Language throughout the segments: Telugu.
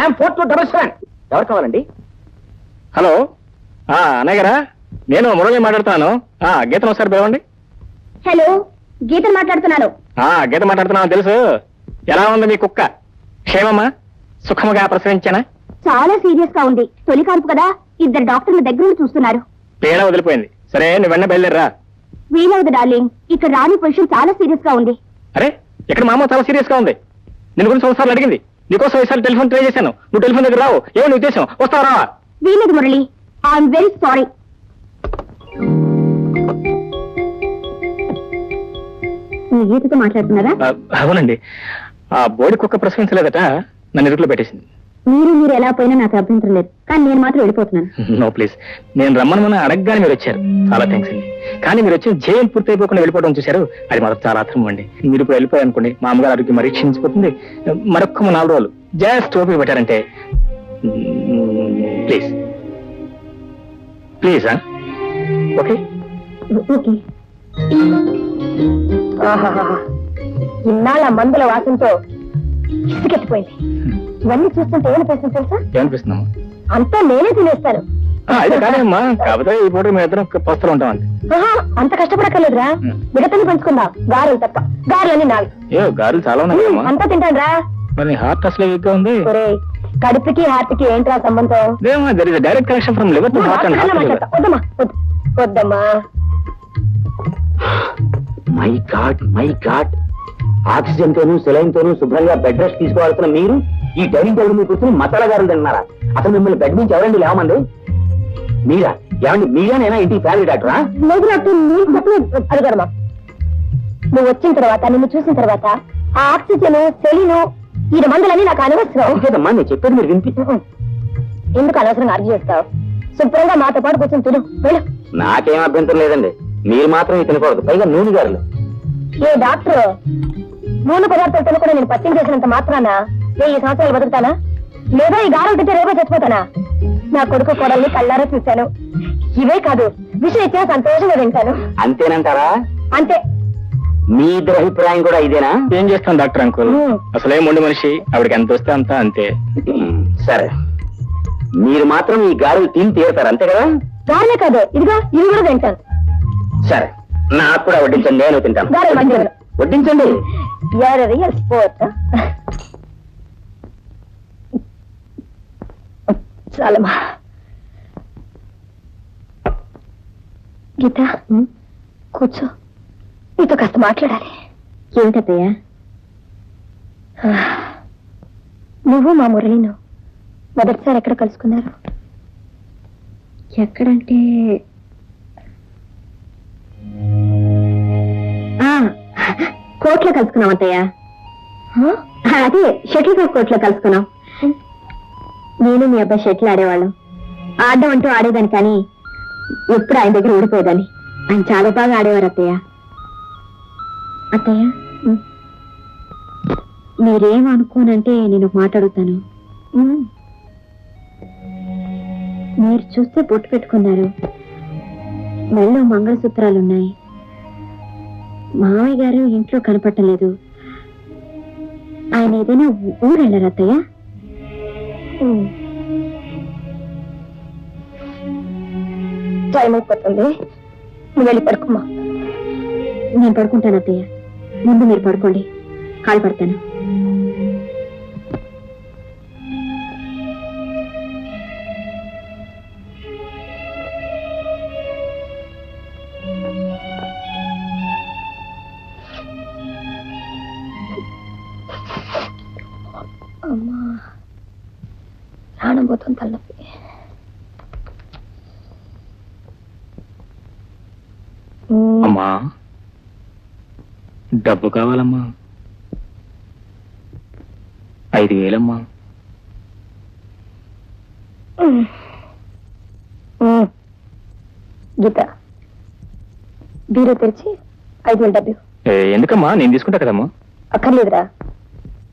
ఐఎమ్ 4277. ఎవరు కావాలండి? హలో అన్నయ్య గారా, నేను మురళి మాట్లాడుతున్నాను. గీతను ఒకసారి పిలవండి. హలో, గీత మాట్లాడుతున్నాను. గీత మాట్లాడుతున్నాను తెలుసు. ఎలా ఉంది మీ కుక్క? క్షేమమా? సుఖముగా ప్రసవించానా? చాలా సీరియస్ గా ఉంది. తొలి కాన్పు కదా, ఇద్దరు డాక్టర్ల దగ్గర నుండి చూస్తున్నారు. పీడ వదిలిపోయింది. సరే నువ్వు వెన్న బయలుదేరరా. వీలవదు డార్లింగ్, ఇక్కడ రాణి పొజిషన్ చాలా సీరియస్ గా ఉంది. అరే, ఇక్కడ మా అమ్మ చాలా సీరియస్ గా ఉంది. నేను గురించి ఒకసారి అడిగింది. నీకోసం ఈసారి టెలిఫోన్ ట్రై చేశాను. నువ్వు టెలిఫోన్ దగ్గర రావు. ఏమో నీ ఉద్దేశం? వస్తావా రావా? వీలేదు మురళి, ఐఎమ్ వెరీ సారీ. మీ గీతతో మాట్లాడుతున్నారా? అవునండి. ఆ బోడి కుక్క ప్రసవించలేదట, నన్ను ఇరుకులో పెట్టేసింది. మీరు ఎలా పోయినా నాకు అభ్యంతరం లేదు, కానీ నేను మాత్రం వెళ్ళిపోతున్నాను. నో ప్లీజ్, నేను రమ్మని అడగగానే మీరు వచ్చారు. చాలా థ్యాంక్స్ అండి. కానీ మీరు వచ్చి జయం పూర్తి అయిపోకుండా వెళ్ళిపోవడం చూశారు, అది మాత్రం చాలా ఆత్రం అండి. మీరు ఇప్పుడు వెళ్ళిపోయారు అనుకోండి, మా అమ్మగారు ఆరోగ్యం మరీ క్షీణించిపోతుంది. మరొక్క 4 రోజులు జస్ట్ ఓపిక పెట్టారంటే ప్లీజ్ ప్లీజ్. Okay okay. ఇన్నాళ్ళ మందుల వాసంతో ఇసుకెత్తిపోయింది. ఇవన్నీ చూస్తుంటే ఏమనిపిస్తుంది తెలుసా? ఏమనిపిస్తున్నాము? అంతా నేనే తినేస్తాను. అయితే కాదమ్మా, కాకపోతే ఈ పూట మేము ఇద్దరం పస్తులు ఉంటాం అంతే. అంత కష్టపడక్కర్లేదురా, మిగతాన్ని పంచుకుందాం. గారెలు తప్ప, గారెలన్నీ నావి. ఏ గారెలు చాలా ఉన్నాయి. అంతా తింటాను రా. మరి హార్ట్ అసలు వీక్గా ఉంది. కడుపుకి హార్ట్కి ఏంట్రా సంబంధం? Direct connection from liver to heart and heart. వద్దమ్మా వద్దమ్మా. మై గాడ్, ఆక్సిజన్ తోనూ సెలైన్ తోనూ శుభ్రంగా బెడ్ రెస్ట్ తీసుకోవాల్సిన మీరు ఈ డైనింగ్ టేబుల్ మీద కూర్చొని మసాలా గారులు తిన్నారా? అసలు మిమ్మల్ని బెడ్ నుంచి ఎవరండి లేవమంది? మీరా? ఏమండి మీరేనా ఇంటికి ఫ్యామిలీ డాక్టరా? లేదు డాక్టర్, నేను చెప్పలేదు. అడగడమా, నువ్వు వచ్చిన తర్వాత, నిన్ను చూసిన తర్వాత ఆ ఆక్సిజన్ సెలీను ఈ మందులన్నీ నాకు అనవసరం. లేదమ్మా, నేను చెప్పేది మీరు వినిపి. ఎందుకు అనవసరంగా అర్జీ చేస్తావు? శుభ్రంగా మాతో పాటు కూర్చొని తిను, వెళ్ళు. నాకేం అభ్యంతరం లేదండి, మీరు మాత్రం తినకూడదు, పైగా నూనె గారులు. ఏ డాక్టర్, నూనె పదార్థాలు తినకుండా నేను పత్యం చేసినంత మాత్రాన 1000 సంవత్సరాలు బతుకుతానా? లేదా ఈ గారం తింటే రేపే చచ్చిపోతానా? నా కొడుకు కోడల్ని కళ్ళారా చూశాను. ఇవే కాదు, విషయం ఇచ్చిన సంతోషంగా తింటాను. అంతేనంటారా? అంతే. మీ ఇద్దరు అభిప్రాయం కూడా ఇదేనా? ఏం చేస్తాం డాక్టర్ అంకుల్, అసలే మొండి మనిషి, ఆవిడకి ఎంత వస్తే అంత అంతే. సరే, మీరు మాత్రం ఈ గారెలు తిని తీరుతారు అంతే కదా? గారెలే కాదు, ఇదిగా ఇవి కూడా తింటాను. సరే, నాకు కూడా వడ్డించండి, నేను తింటాను. గారెలు మంచిగా వడ్డించండి. Real sport. చాలమ్మా. గీత, కూర్చో, నీతో కాస్త మాట్లాడాలి. ఏమిటత్తయ్యా? నువ్వు మా మురళిను మొదటిసారి ఎక్కడ కలుసుకున్నారు? ఎక్కడంటే కోర్టులో కలుసుకున్నాం అత్తయ్య. అదే షటిల్ కోర్టులో కలుసుకున్నాం. నేను మీ అబ్బాయి షటిల్ ఆడేవాళ్ళం. ఆడడం అంటూ ఆడేదాన్ని, కానీ ఎప్పుడు ఆయన దగ్గర ఓడిపోయేదాన్ని. ఆయన చాలా బాగా ఆడేవారు అత్తయ్య. అత్తయ్య, మీరేం అనుకోనంటే నేను మాట్లాడుతాను. మీరు చూస్తే బొట్టు పెట్టుకున్నారు, మెళ్ళో మంగళసూత్రాలున్నాయి. మామయ్య గారు ఇంట్లో కనపట్టలేదు. ఆయన ఏదైనా ఊరు వెళ్ళారు అత్తయ్య? టైం అయిపోతుంది, నువ్వు వెళ్ళి పడుకోమ్మా. నేను పడుకుంటాను అత్తయ్య, ముందు మీరు పడుకోండి, కాలు పడతాను. అమ్మా, ప్రాణం పోతుంది, తలనొప్పి. అమ్మా, డబ్బు కావాలమ్మా. 5,000 గీత, బీరో తెరిచి 5,000 డబ్బు. ఎందుకమ్మా, నేను తీసుకుంటా కదమ్మా. అక్కర్లేదురా,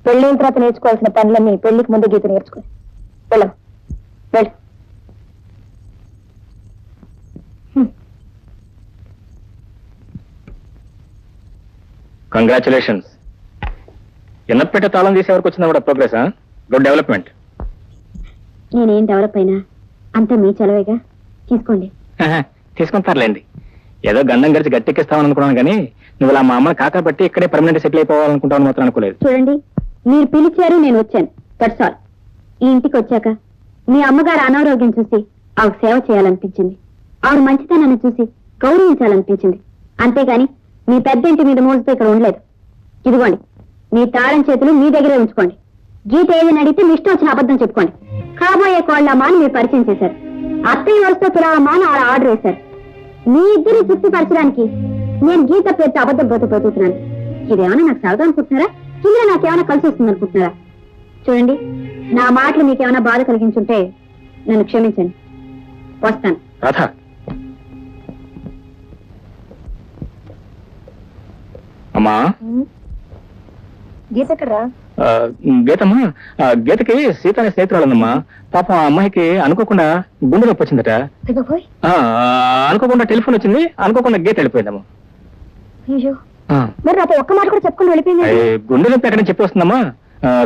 పెళ్ళైన తర్వాత నేర్చుకోవాల్సిన పనులన్నీ పెళ్లికి ముందు గీత నేర్చుకుని వెళ్ళం. వెళ్ళు. కంగ్రాచులేషన్స్. ఎన్నపేట తాళం తీసే వరకు వచ్చిందా కూడా ప్రోగ్రెస్. Good development. నేనేం డెవలప్ అయినా అంతా మీ చలవేగా, తీసుకోండి. తీసుకుంటారులేండి. ఏదో గండం గడిచి గట్టెక్కిస్తామని అనుకున్నాను కానీ నువ్వు ఇలా మా అమ్మని కాకా బట్టి ఇక్కడే పర్మనెంట్ సెటిల్ అయిపోవాలనుకుంటాను మాత్రం అనుకోలేదు. చూడండి, మీరు పిలిచారు, నేను వచ్చాను, దట్స్ ఆల్. ఈ ఇంటికి వచ్చాక మీ అమ్మగారు అనారోగ్యం చూసి ఆవిడ సేవ చేయాలనిపించింది, ఆవిడ మంచితనాన్ని చూసి గౌరవించాలనిపించింది. అంతేగాని మీ పెద్దంటి మీద మోజుతో ఇక్కడ ఉండలేదు. ఇదిగోండి, మీ తాళం చేతులు మీ దగ్గరే ఉంచుకోండి. గీత ఏదని అడిగితే మీ ఇష్టం వచ్చిన అబద్ధం చెప్పుకోండి. కాబోయే కోళ్ళమ్మా అని మీరు పరిచయం చేశారు. అత్తయ్య వస్తూ పిలవమ్మా అని ఆవిడ ఆర్డర్ వేశారు. మీ ఇద్దరిని తృప్తిపరచడానికి నేను గీత పేరుతో అబద్ధం బతుకుతున్నాను. ఇదేమన్నా నాకు సరదా అనుకుంటున్నారా? ఇందులో నాకేమైనా కలిసి వస్తుంది అనుకుంటున్నారా? చూడండి, నా మాటలు మీకేమైనా బాధ కలిగించుంటే నన్ను క్షమించండి. వస్తాను. రాధా, అమ్మా. గీత ఎక్కడరా? గీతమ్మా, గీతకి సీత అనే స్నేహితురాలుందమ్మా. పాపం ఆ అమ్మాయికి అనుకోకుండా గుండె నొప్పి వచ్చిందట. అయిపోయి అనుకోకుండా టెలిఫోన్ వచ్చింది, అనుకోకుండా గీత వెళ్ళిపోయిందమ్మా. అయ్యో, మరి నాతో ఒక్క మాట కూడా చెప్పుకుని వెళ్ళిపోయింది. గుండె నొప్పి ఎక్కడ చెప్పి వస్తుందమ్మా.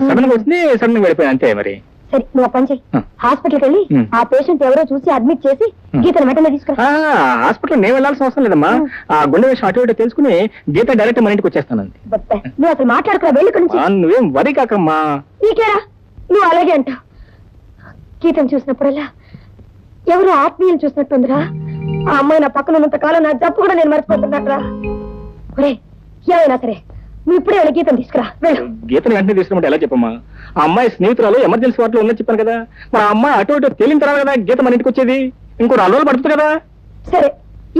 సడన్ గా వచ్చింది, సడన్ గా వెళ్ళిపోయింది అంతే. మరి సరే, నువ్వు పని చెయ్యి. హాస్పిటల్కి వెళ్ళి ఆ పేషెంట్ ఎవరో చూసి అడ్మిట్ చేసి గీతను వెంటనే తీసుకురా. హాస్పిటల్ నేను వెళ్ళాల్సిన అవసరం లేదమ్మా. ఆ గుండె విషయం అటు ఇటు తెలుసుకుని గీత డైరెక్ట్ మన ఇంటికి వచ్చేస్తానండి. నువ్వు అసలు మాట్లాడుకురా, వెళ్ళి ఇక్కడి నుంచి. నువ్వేం వరి కాకమ్మా. నీకేరా, నువ్వు అలాగే అంటావు. గీతను చూసినప్పుడల్లా ఎవరో ఆత్మీయులు చూసినట్టుందిరా. ఆ అమ్మాయి నా పక్కన ఉన్నంత కాలం నా జబ్బు కూడా నేను మర్చిపోతున్నట్రా. ఒరే, ఏమైనా సరే నువ్వు ఇప్పుడే వెళ్ళి గీతను తీసుకురా, వెళ్ళు. గీతను వెంటనే తీసుకున్నట్టు ఎలా చెప్పమ్మా? ఆ అమ్మాయి స్నేహితురాలు ఎమర్జెన్సీ వార్డులో ఉందని చెప్పాను కదా. మరి ఆ అమ్మాయి అటు ఇటు తేలిన తర్వాత కదా గీత మన ఇంటికి వచ్చేది. ఇంకో 4 రోజులు పడుతుంది కదా. సరే,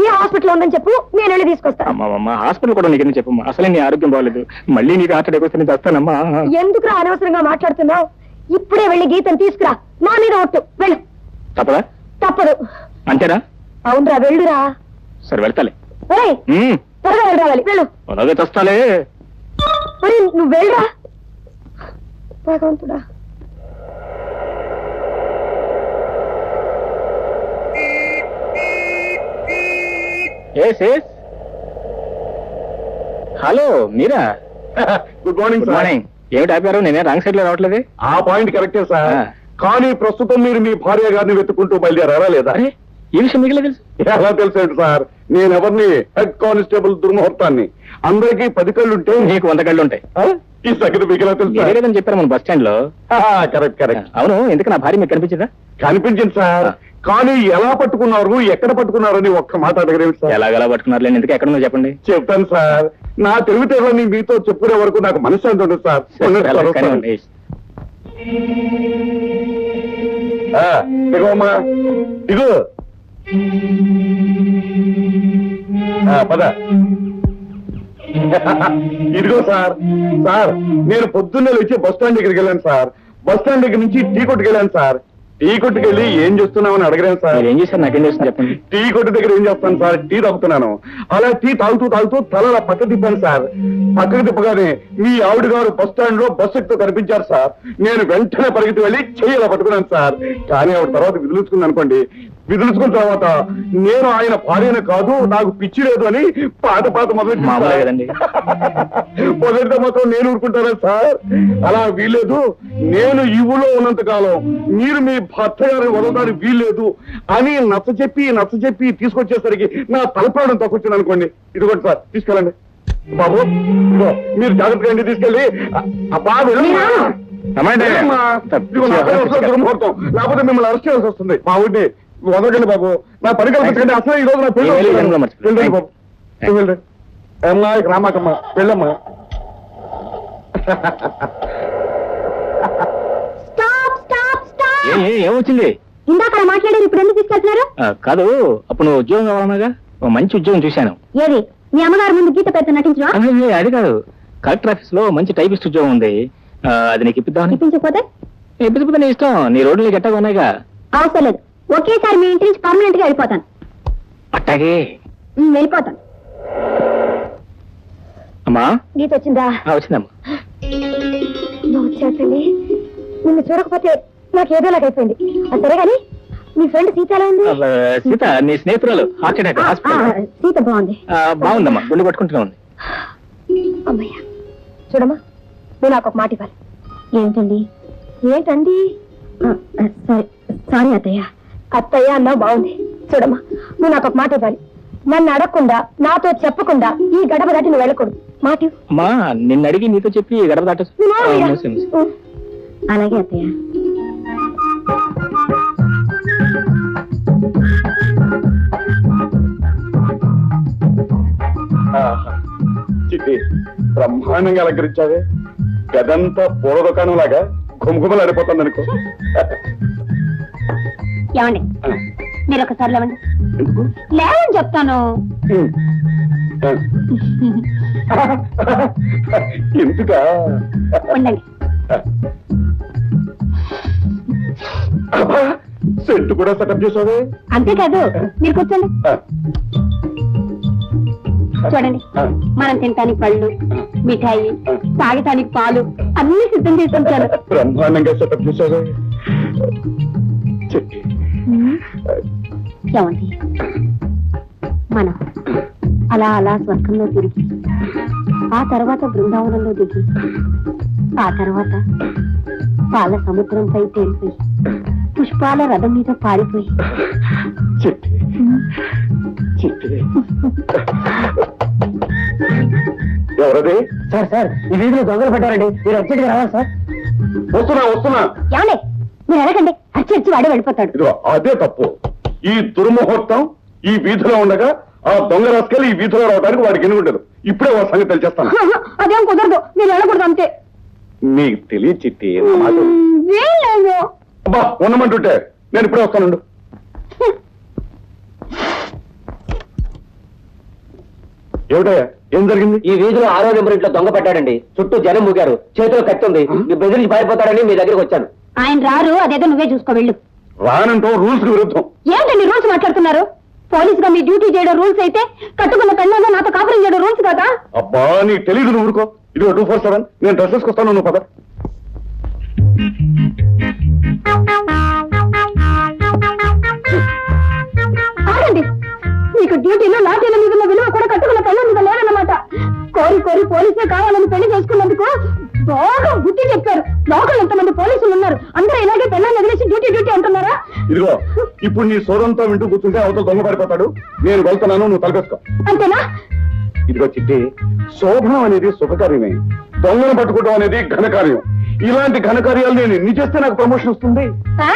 ఈ హాస్పిటల్ ఉందని చెప్పు, నేను వెళ్ళి తీసుకొస్తాను. అమ్మా, హాస్పిటల్ కూడా నీకు చెప్పమ్మా. అసలే నీ ఆరోగ్యం బాగలేదు, మళ్ళీ నీకు హార్ట్ అటాక్ వస్తే నేను చేస్తానమ్మా. ఎందుకురా అనవసరంగా మాట్లాడుతున్నావు? ఇప్పుడే వెళ్ళి గీతను తీసుకురా, నా మీద ఒట్టు, వెళ్ళు. తప్పదా? తప్పదు. అంతేనా? అవునరా, వెళ్ళురా. సరే, వెళ్తాలే. ఒరేయ్, త్వరగా వెళ్ళరావాలి, వెళ్ళు. అలాగే తెస్తాలే. మరి నువ్వు వెళ్ళరా. భగవంతుడా. హలో, మీరా? Good morning good morning. ఏమిటి ఆపారు? నేనే రాంగ్ సైడ్ లో రావట్లేదు. ఆ పాయింట్ కరెక్టే సార్. కానీ ప్రస్తుతం మీరు మీ భార్య గారిని వెతుకుంటూ బయలుదేరారా లేదా? అరే, ఈ విషయం మీకు తెలుసు? ఎలా తెలిసేంటి సార్? నేను ఎవరిని? హెడ్ కానిస్టేబుల్ దుర్ముహూర్తాన్ని. అందరికీ 10 కళ్ళుంటే నీకు 100 కళ్ళు ఉంటాయి. ఈ సంగతి మీకు ఎలా తెలుసు? లేదని చెప్పారు మన బస్ స్టాండ్ లో. Correct correct. అవును, ఎందుకు నా భార్య మీకు కనిపించదా? కనిపించింది సార్. కానీ ఎలా పట్టుకున్నారు, ఎక్కడ పట్టుకున్నారు అని ఒక్క మాట అడగలేదు సార్. ఎలాగలా పట్టుకున్నారు లేని, ఎందుకు ఎక్కడున్నా చెప్పండి. చెప్తాను సార్. నా తెలివితేటలని మీతో చెప్పుకునే వరకు నాకు మనశ్శాంతి ఉండదు సార్. ఇగోమ్మా, ఇగో పద. ఇదిగో సార్. సార్, నేను పొద్దున్నే లేచి బస్ స్టాండ్ దగ్గరికి వెళ్ళాను సార్. బస్ స్టాండ్ దగ్గర నుంచి టీ కొట్టుకు వెళ్ళాను సార్. టీ కొట్టుకు వెళ్ళి ఏం చేస్తున్నామని అడగలేను సార్. ఏం చేశారు? నాకేం చేస్తుంది చెప్పండి. టీ కొట్టు దగ్గర ఏం చేస్తాను సార్? టీ తాగుతున్నాను. అలా టీ తాగుతూ తల పక్క తిప్పాను సార్. పక్కకు తిప్పగానే మీ ఆవిడ గారు బస్ స్టాండ్ లో బస్సు ఎక్కుతూ కనిపించారు సార్. నేను వెంటనే పరిగెత్తి వెళ్ళి చెయ్యి అలా పట్టుకున్నాను సార్. కానీ ఆవిడ తర్వాత విదిలించుకుంది అనుకోండి. విదిలించుకున్న తర్వాత నేను ఆయన భార్యను కాదు, నాకు పిచ్చి లేదు అని పాత మొదటి మామూలే కదండి. మొదటితో మాత్రం నేను ఊరుకుంటారా సార్? అలా వీల్లేదు. నేను ఈ ఊళ్ళో ఉన్నంత కాలం మీరు మీ భర్త గారిని వదలడానికి వీల్లేదు అని నచ్చ చెప్పి తీసుకొచ్చేసరికి నా తలపడం తక్కువచ్చింది అనుకోండి. ఇదిగోండి సార్, తీసుకెళ్ళండి బాబు. ఇదిగో మీరు జాగ్రత్తగా ఇంటికి తీసుకెళ్ళి అబ్బా దుర్ముహూర్తం, లేకపోతే మిమ్మల్ని అరెస్ట్ చేయాల్సి వస్తుంది. మా ఊరిని వదలకండి బాబు. నా పరికల్పించండి. అసలు ఈ రోజు నా పెళ్ళి వెళ్ళండి బాబు. వెళ్ళండి అమ్మా, రామాకమ్మా, వెళ్ళమ్మా. ఏమొచ్చింది? ఇందాక మాట్లాడారు, ఇప్పుడు ఎందుకు తీసుకెళ్తున్నారు? కాదు, అప్పుడు నువ్వు ఉద్యోగం కావాలన్నాగా, ఓ మంచి ఉద్యోగం చూశాను. ఏది? మీ అమ్మగారు ముందు గీత పెద్ద నటించరా? అది కాదు, కలెక్టర్ ఆఫీస్ లో మంచి టైపిస్ట్ ఉద్యోగం ఉంది. అది నీకు ఇప్పిద్దామని. ఇప్పించకపోతే? ఇప్పించకపోతే నీ ఇష్టం. నీ రోడ్లు నీకు ఎట్టగా ఉన్నాయిగా. అవసరం లేదు, ఒకేసారి మీ ఇంటి నుంచి పర్మనెంట్ గా వెళ్ళిపోతాను. అట్టాగే వెళ్ళిపోతాను. అమ్మా, గీత వచ్చిందా? వచ్చిందమ్మా. నువ్వు వచ్చావు తల్లి. నిన్ను చూడకపోతే నాకు ఏదోలాగైపోయింది. సరే కానీ మీ ఫ్రెండ్ సీత ఎలా ఉంది? సీత నీ స్నేహితురాలు హార్ట్ అటాక్ హాస్పిటల్. సీత బాగుంది. బాగుందమ్మా, గుండె పట్టుకుంటూనే ఉంది. అమ్మయ్య, చూడమ్మా, నువ్వు నాకు ఒక మాట ఇవ్వాలి. ఏంటండి? ఏంటండి? సరే, సారీ అత్తయ్య. అత్తయ్య అన్నా బాగుంది. చూడమ్మా, నువ్వు నాకు ఒక మాట ఇవ్వాలి. నన్ను అడగకుండా, నాతో చెప్పకుండా ఈ గడప దాటి నువ్వు వెళ్ళకూడదు. మాట ఇవ్వు. అమ్మా నిన్ను అడిగి నీతో చెప్పి గడప దాట అలాగే అత్తయ్య. చిట్టి బ్రహ్మాండంగా అలంకరించావే. గదంతా పూల దుకాణం లాగా గుమగుమలు అడిపోతుంది అనుకో. ఏమండి, మీరు ఒకసారి లేవండి. ఎందుకు? లేవని చెప్తాను. ఎందుకా? ఉండండి. అబ్బా, సెంటు కూడా సెటప్ చేసావే. అంతేకాదు, మీరు కూర్చోండి. చూడండి, మనం తినటానికి పళ్ళు, మిఠాయి, తాగటానికి పాలు అన్ని సిద్ధం చేసి ఉంచాను. బ్రహ్మాండంగా సెటప్ చేసావే. చెట్టి ఏమండి, మనం అలా అలా స్వర్గంలో తిరిగి, ఆ తర్వాత బృందావనంలో దిగి, ఆ తర్వాత పాల సముద్రంపై తేలిపోయి, పుష్పాల రథం మీద పారిపోయి, చెట్టి చెట్టి ఎవరది? సార్ సార్, ఈ వీధిలో దొంగలు పెట్టారండి, మీరు అర్జెంట్గా రావాలి సార్. వస్తున్నా. ఏమండి, మీరు అడగండి, అచ్చి వాడే వెళ్ళిపోతాడు. ఇదిగో అదే తప్పు. ఈ దుర్ముహూర్తం ఈ వీధిలో ఉండగా ఆ దొంగ రాసుకెళ్ళి ఈ వీధిలో రావడానికి వాడికి ఎన్ని ఉండదు. ఇప్పుడే వాడి సంగతి తెలిచేస్తాను. అదేం కుదరదు, మీరు వెళ్ళకూడదు అంతే. నీకు తెలియ చిట్టి మాట. వీల్లేదు. అబ్బా ఉండమంటుంటే నేను ఇప్పుడే వస్తానుండు. ఏమిటయ్యా, ఏం జరిగింది? ఈ వీధిలో 6వ నెంబర్ ఇంట్లో దొంగ పట్టాడండి. చుట్టూ జనం ముగారు, చేతిలో కత్తి ఉంది. మీ బెదిరించి పారిపోతాడని మీ దగ్గరికి వచ్చాను. ఆయన రారు, అదేదో నువ్వే చూసుకో, వెళ్ళు. రానంటూ రూల్స్ కి విరుద్ధం. ఏంటండి రూల్స్ మాట్లాడుతున్నారు? పోలీసుగా మీ డ్యూటీ చేయడం రూల్స్ అయితే, కట్టుకున్న పెళ్ళంలో నాతో కాపురం చేయడం రూల్స్ కదా. అబ్బా నీకు తెలీదు, నువ్వు ఊరుకో. ఇదిగో 247, నేను డ్రెస్ వేసుకొస్తాను, నువ్వు పద. ఆగండి, మీకు డ్యూటీలో లాఠీల మీద ఉన్న విలువ కూడా కట్టుకున్న పెళ్ళం మీద లేదన్నమాట. కోరి కోరి పోలీసే కావాలని పెళ్లి చేసుకున్నందుకు బాగా బుద్ధి చెప్పారు. లోకల్ ఎంతమంది పోలీసులు ఉన్నారు, అందరూ ఇలాగే పెళ్ళాన్ని వదిలేసి డ్యూటీ డ్యూటీ అంటున్నారా? ఇదిగో ఇప్పుడు నీ సోదంతో వింటూ కూర్చుంటే అవతల దొంగ పడిపోతాడు. నేను వెళ్తున్నాను, నువ్వు తలపేసుకో. అంతేనా? ఇదిగో చిట్టి, శోభనం అనేది శుభకార్యమే, దొంగను పట్టుకోవడం అనేది ఘనకార్యం. ఇలాంటి ఘనకార్యాలు నేను ఎన్ని చేస్తే నాకు ప్రమోషన్ వస్తుంది. ఆ,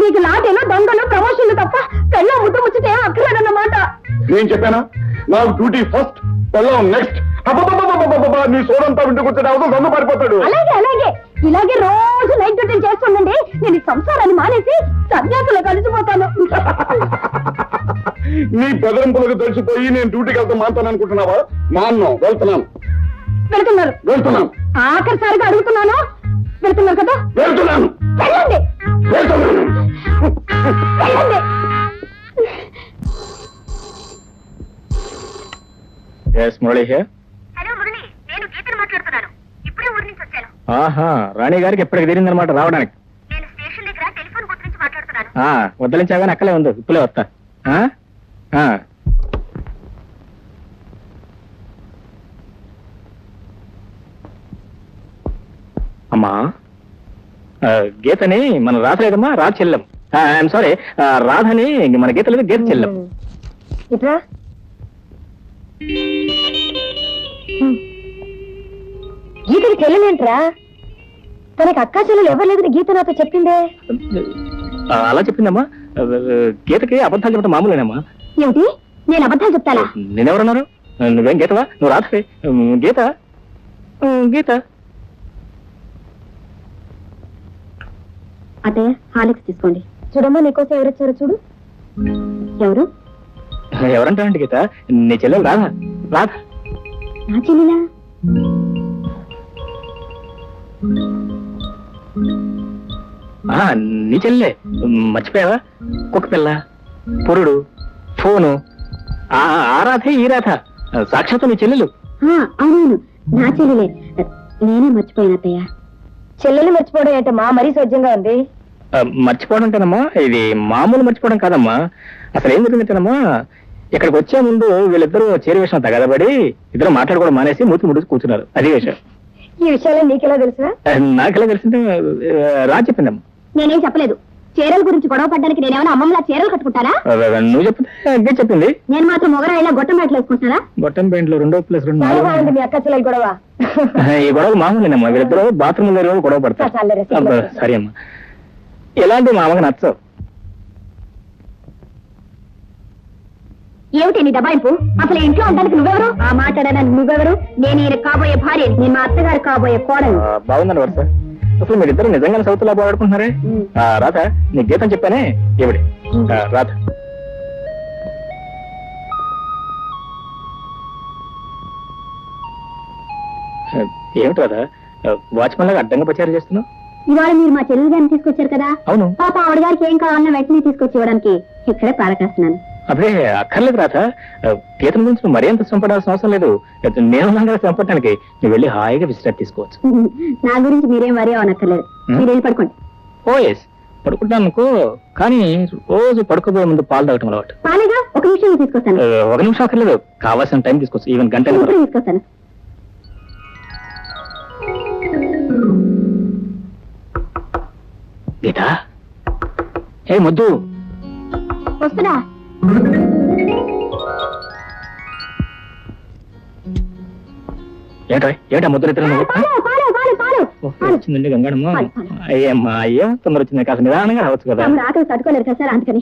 మీకు లాఠీలు దొంగలు ప్రమోషన్లు తప్ప పెళ్ళ ముట్టు ముచ్చితే ఏం అక్కర్లేదన్నమాట. నేను చెప్పానా, నాకు డ్యూటీ ఫస్ట్, పెళ్ళం నెక్స్ట్. అబ్బా నీ సోదంతా వింటూ కూర్చుంటే అవతల దొంగ పడిపోతాడు. అలాగే అలాగే, ఇలాగే రోజు నైట్ డ్యూటీలు చేస్తుండండి. నేను ఈ సంసారాన్ని మానేసి సన్యాసులో కలిసిపోతాను. నీ బెదరింపులకు తెలిసిపోయి నేను డ్యూటీకి వెళ్తా మానుతాను అనుకుంటున్నావా? మాను, వెళ్తున్నాను. వెళ్తున్నారు? వెళ్తున్నాను. ఆఖరిసారిగా అడుగుతున్నాను, వెళ్తున్నారు కదా? వెళ్తున్నాను. వెళ్ళండి, వెళ్తున్నాను. వెళ్ళండి. మురళి హియర్. హలో మురళి, నేను గీతను మాట్లాడుతున్నాను. ఇప్పుడే ఊరి నుంచి వచ్చాను. ఆహా, రాణి గారికి ఎప్పటికి తీరిందనమాట రావడానికి. నేను స్టేషన్ దగ్గర టెలిఫోన్ గుర్తు నుంచి మాట్లాడుతున్నాను. వద్దలించాగానే అక్కలే ఉంది, ఇప్పుడే వస్తా. అమ్మా, గీతని మన రాధ లేదమ్మా, రాధ చెల్లెం. ఐఎమ్ సారీ, రాధని మన గీత లేదు, గీత చెల్లెం. ఇట్లా గీతకి చెల్లెలేంట్రా? తనకి అక్కా చెల్లెలు ఎవరు లేదని గీత నాతో చెప్పిందే. అలా చెప్పిందమ్మా. గీతకి అబద్ధాలు చెప్పడం మామూలేనమ్మా. ఏమిటి, నేను అబద్ధాలు చెప్తానా? నేనెవరన్నారు? నువ్వేం గీతవా? నువ్వు రాధవే. గీత గీత. అత్తయ్య, హాలిక్స్ తీసుకోండి. చూడమ్మా, నీకోసం ఎవరొచ్చారో చూడు. ఎవరు? ఎవరంటారండి గీత? నీ చెల్లెలు రాధ. రాధ నా చెల్లిలా? నీ చెల్లెలే, మర్చిపోయావా? కుక్క పిల్ల, పురుడు, ఫోను, ఆ రాధే ఈ రాధ, సాక్షాత్తు నీ చెల్లెలు. అవును, నా చెల్లెలే. నేనే మర్చిపోయాను అత్తయ్య. చెల్లెలు మర్చిపోవడం ఏంటమ్మా, మరీ సోజ్యంగా ఉంది. మర్చిపోవడం అంటేనమ్మా, ఇది మామూలు మర్చిపోవడం కాదమ్మా. అసలు ఏం జరిగిందంటేనమ్మా, ఇక్కడికి వచ్చే ముందు వీళ్ళిద్దరూ చేరి విషయం తగదబడి ఇద్దరు మాట్లాడుకోవడం మానేసి మూతి ముడుచు కూర్చున్నారు. అది విషయం. ఈ విషయాలు నీకెలా తెలుసా? నాకెలా తెలిసిందే, రా చెప్పిందమ్మా. నేనేం చెప్పలేదు. చీరల గురించి గొడవ పడ్డానికి నేనేమైనా అమ్మమ్మలా చీరలు కట్టుకుంటారా? నువ్వు చెప్తే అగ్గే చెప్పింది. నేను మాత్రం మొగరాయిలా గొట్టం బయటలు వేసుకుంటున్నారా? బొట్టం పెయింట్ లో 2+2 చాలా బాగుంది మీ అక్క చెల్లెలు గొడవ. ఈ గొడవ మామూలేనమ్మా, వీళ్ళిద్దరు బాత్రూమ్ లో గొడవ పడతారు. చాలే, అబ్బా, సరే అమ్మా. ఎలాంటి మా అమ్మకి నచ్చవు. ఏమిటి నీ దబాయింపు? అసలు ఇంట్లో ఉండడానికి నువ్వెవరు? ఆ మాట్లాడడానికి నువ్వెవరు? నేను ఈయన కాబోయే భార్య, నేను మా అత్తగారు కాబోయే కోడలు. బాగుందండి వరుస. అసలు మీరిద్దరు నిజంగానే సౌతులా పోరాడుకుంటున్నారే. రాధ, నీ గీతం చెప్పానే ఎవడి రాధ. ఏమిటి రాధ వాచ్మెన్ లాగా అడ్డంగా ప్రచారం చేస్తున్నావు? ఇవాళ మీరు మా చెల్లెలు గారిని తీసుకొచ్చారు కదా, అవును. పాప ఆవిడ గారికి ఏం కావాలన్నా వెంటనే తీసుకొచ్చి ఇవ్వడానికి ఇక్కడే పారకేస్తున్నాను. అదే అక్కర్లేదు రాధ, గీతం గురించి నువ్వు మరీ అంత శ్రమపడాల్సిన అవసరం లేదు. నేను శ్రమపడటానికి నువ్వు వెళ్ళి హాయిగా విశ్రాంతి తీసుకోవచ్చు. నా గురించి మీరేం వరి అవనక్కర్లేదు, మీరు వెళ్ళి పడుకోండి. ఓ ఎస్, పడుకుంటాను అనుకో, కానీ రోజు పడుకోబోయే ముందు పాలు తాగటం అలవాటు. పాలేగా, ఒక నిమిషంలో తీసుకొస్తాను. ఒక నిమిషం అక్కర్లేదు, కావాల్సిన టైం తీసుకోవచ్చు, ఈవెన్ గంట. ఇప్పుడే తీసుకొస్తాను. గీత, ఏ ముద్దు వస్తున్నా. ఏటా ముద్దులు ఇద్దరు నువ్వు? పాలు, పాలు, పాలు, పాలు. వచ్చిందండి గంగాడమ్మ. అయ్యమ్మా, అయ్యో తొందర వచ్చింది, కాస్త నిదానంగా రావచ్చు కదా. తమరు ఆకలి తట్టుకోలేరు కదా సార్, అందుకని.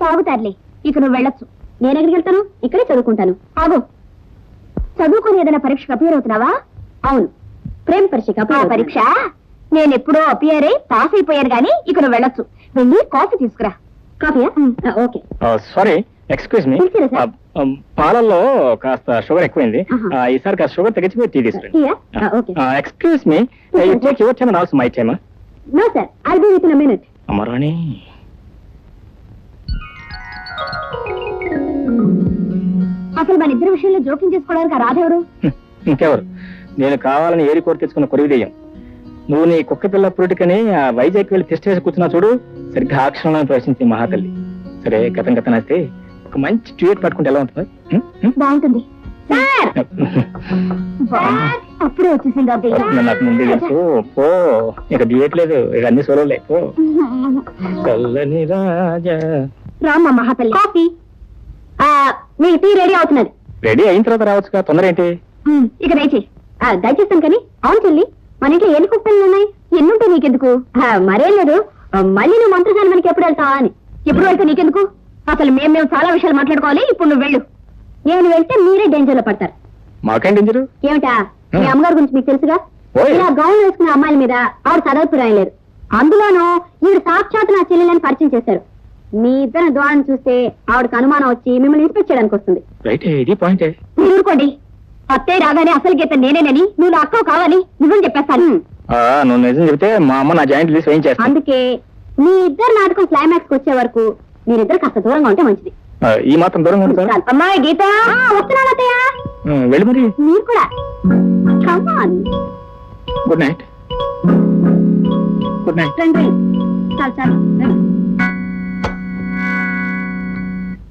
తాగుతారులే, ఇక నువ్వు వెళ్ళొచ్చు. నేను ఎక్కడికి వెళ్తాను? ఇక్కడే చదువుకుంటాను. ఆగు, చదువుకొని ఏదైనా పరీక్షకు అపియర్ అవుతున్నావా? అవును, ప్రేమ పరీక్ష. నేను ఎప్పుడో అపియర్ అయి పాస్ అయిపోయాను గానీ ఇక నువ్వు వెళ్ళొచ్చు. వెళ్ళి కాఫీ తీసుకురా. కాఫీయా? ఓకే. సారీ, ఎక్స్క్యూజ్ మీ, పాలల్లో కాస్త షుగర్ ఎక్కువైంది. ఈసారి కాస్త షుగర్ తగ్గించి టీ తీసుకురండి. Excuse me, you take your time and also my time. No sir, I'll be with in a minute. Amarani, అసలు మన ఇద్దరి విషయంలో జోక్యం చేసుకోవడానికి రాధెవరు? ఇంకెవరు? నేను కావాలని ఏరి కోరి తెచ్చుకున్న కొరివిదెయ్యం. నువ్వు నీ కుక్క పిల్ల పురుటికని ఆ వైజాగ్ వెళ్ళి టెస్ట్ వేసి కూర్చున్నా చూడు, సరిగ్గా ఆ క్షణంలో ప్రవేశించి మహాతల్లి. సరే, గతం అయితే ఒక మంచి ట్యూట్ పట్టుకుంటే ఎలా ఉంటుంది? బాగుంటుంది సార్. అప్పుడే వచ్చేసింది. నాకు ముందు తెలుసు. పో, ఇక డ్యూట్ లేదు, ఇక అన్ని సోలోలే. పో చల్లని రాజా. రామ్మా మహాతల్లి, కాఫీ. మీ టీ రెడీ అవుతున్నది. రెడీ అయిన తర్వాత రావచ్చుగా, తొందర ఏంటి? ఇక దయచేస్తాను కానీ. అవును చెల్లి, మన ఇంట్లో ఎన్ని కుక్కలు ఉన్నాయి? ఎన్నుంటాయి నీకెందుకు? మరేం లేదు, మళ్ళీ నువ్వు మంత్రసాని మనకి ఎప్పుడు వెళ్తావా అని. ఎప్పుడు వెళ్తే నీకెందుకు? అసలు మేము చాలా విషయాలు మాట్లాడుకోవాలి. ఇప్పుడు నువ్వు వెళ్ళు. నేను వెళ్తే మీరే డేంజర్ లో పడతారు. మాకేం డేంజరు? ఏమిటా, మీ అమ్మగారి గురించి మీకు తెలుసుగా. ఓయ్. ఇలా గౌన్ వేసుకునే అమ్మాయిల మీద ఆవిడ చదవపు రాయలేరు. అందులోనూ ఈవిడ సాక్షాత్ నా చెల్లెలని పరిచయం చేశారు. మీ ఇద్దరు ద్వారం చూస్తే ఆవిడకి అనుమానం వచ్చి మిమ్మల్ని ఇన్స్పెక్ట్ చేయడానికి వస్తుంది. రైట్, ఇది పాయింటే. మీరు ఊరుకోండి. అత్తయ్య రాగానే అసలు గీత నేనేనని, నువ్వు నా అక్కవు కావాలి నిజం చెప్పేస్తాను. నువ్వు నిజం చెప్తే మా అమ్మ నా జాయింట్ తీసి వేయించేస్తా. అందుకే మీ ఇద్దరు నాటకం క్లైమాక్స్ వచ్చే వరకు మీరిద్దరు కాస్త దూరంగా ఉంటే మంచిది. ఈ మాత్రం దూరంగా ఉంటారు. అమ్మాయి గీత, వస్తున్నాను అత్తయ్య. వెళ్ళి మరి. మీరు కూడా. Come on. Good night. Good night. రండి. చాలు చాలు.